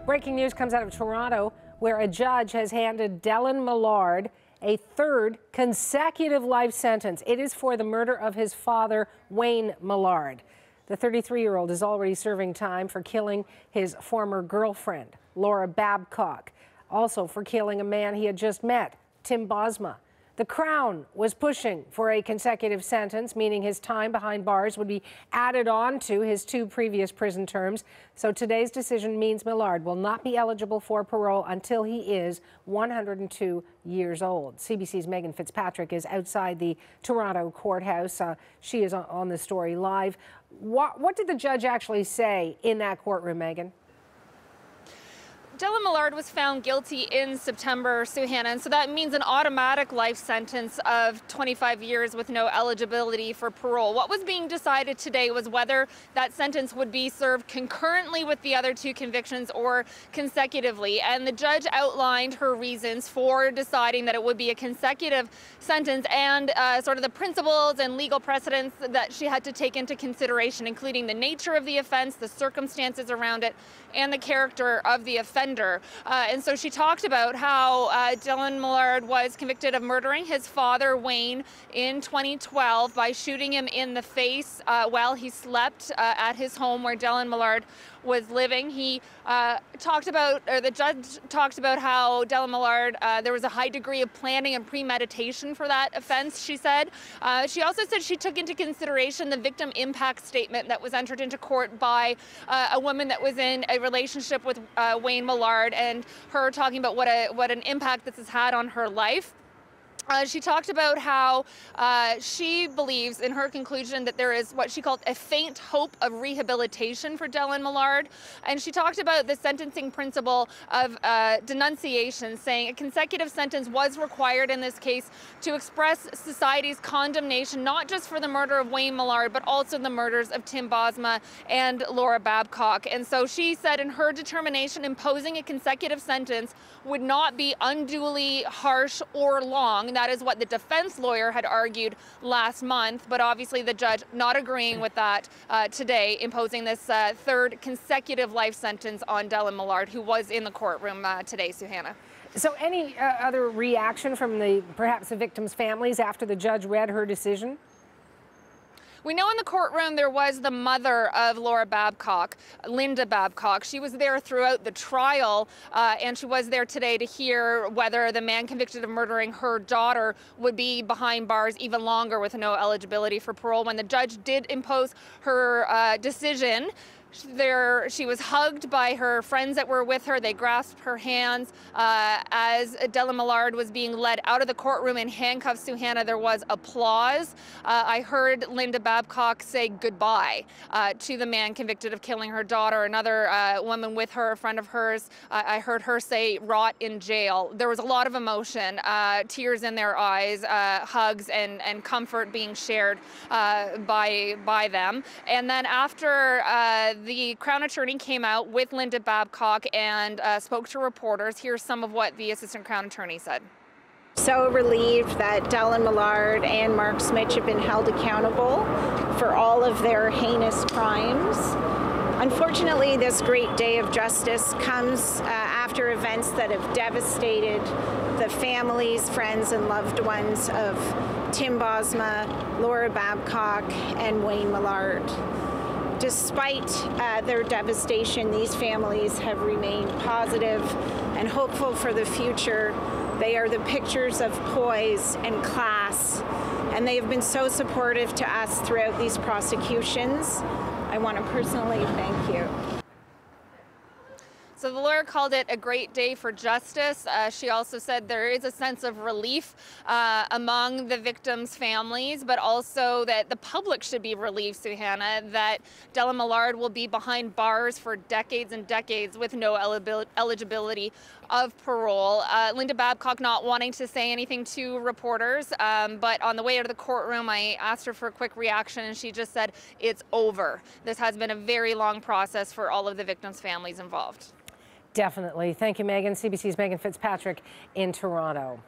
Breaking news comes out of Toronto, where a judge has handed Dellen Millard a third consecutive life sentence. It is for the murder of his father, Wayne Millard. The 33-year-old is already serving time for killing his former girlfriend, Laura Babcock, also for killing a man he had just met, Tim Bosma. The Crown was pushing for a consecutive sentence, meaning his time behind bars would be added on to his 2 previous prison terms. So today's decision means Millard will not be eligible for parole until he is 102 years old. CBC's Megan Fitzpatrick is outside the Toronto courthouse. She is on the story live. What did the judge actually say in that courtroom, Megan? Dellen Millard was found guilty in September, Suhanna, and so that means an automatic life sentence of 25 years with no eligibility for parole. What was being decided today was whether that sentence would be served concurrently with the other 2 convictions or consecutively. And the judge outlined her reasons for deciding that it would be a consecutive sentence and sort of the principles and legal precedents that she had to take into consideration, including the nature of the offense, the circumstances around it, and the character of the offender. And so she talked about how Dellen Millard was convicted of murdering his father, Wayne, in 2012 by shooting him in the face while he slept at his home where Dellen Millard was living. He talked about, or the judge talked about how Dellen Millard, there was a high degree of planning and premeditation for that offense, she said. She also said she took into consideration the victim impact statement that was entered into court by a woman that was in a relationship with Wayne Millard, and her talking about what an impact this has had on her life. She talked about how she believes in her conclusion that there is what she called a faint hope of rehabilitation for Dellen Millard. And she talked about the sentencing principle of denunciation, saying a consecutive sentence was required in this case to express society's condemnation, not just for the murder of Wayne Millard, but also the murders of Tim Bosma and Laura Babcock. And so she said in her determination, imposing a consecutive sentence would not be unduly harsh or long. That is what the defense lawyer had argued last month, but obviously the judge not agreeing with that today, imposing this third consecutive life sentence on Dellen Millard, who was in the courtroom today, Suhanna. So any other reaction from perhaps the victims' families after the judge read her decision? We know in the courtroom there was the mother of Laura Babcock, Linda Babcock. She was there throughout the trial, and she was there today to hear whether the man convicted of murdering her daughter would be behind bars even longer with no eligibility for parole. When the judge did impose her decision, she was hugged by her friends that were with her. They grasped her hands. As Dellen Millard was being led out of the courtroom in handcuffs, Suhanna, there was applause. I heard Linda Babcock say goodbye to the man convicted of killing her daughter. Another woman with her, a friend of hers, I heard her say rot in jail. There was a lot of emotion, tears in their eyes, hugs and comfort being shared by them. And then after the Crown Attorney came out with Linda Babcock and spoke to reporters. Here's some of what the Assistant Crown Attorney said. So relieved that Dellen Millard and Mark Smith have been held accountable for all of their heinous crimes. Unfortunately, this great day of justice comes after events that have devastated the families, friends, and loved ones of Tim Bosma, Laura Babcock, and Wayne Millard. Despite their devastation, these families have remained positive and hopeful for the future. They are the pictures of poise and class, and they have been so supportive to us throughout these prosecutions. I want to personally thank you. So the lawyer called it a great day for justice. She also said there is a sense of relief among the victims' families, but also that the public should be relieved, Suhanna, that Dellen Millard will be behind bars for decades and decades with no eligibility of parole. Linda Babcock not wanting to say anything to reporters, but on the way out of the courtroom, I asked her for a quick reaction, and she just said, it's over. This has been a very long process for all of the victims' families involved. Definitely. Thank you, Megan. CBC's Megan Fitzpatrick in Toronto.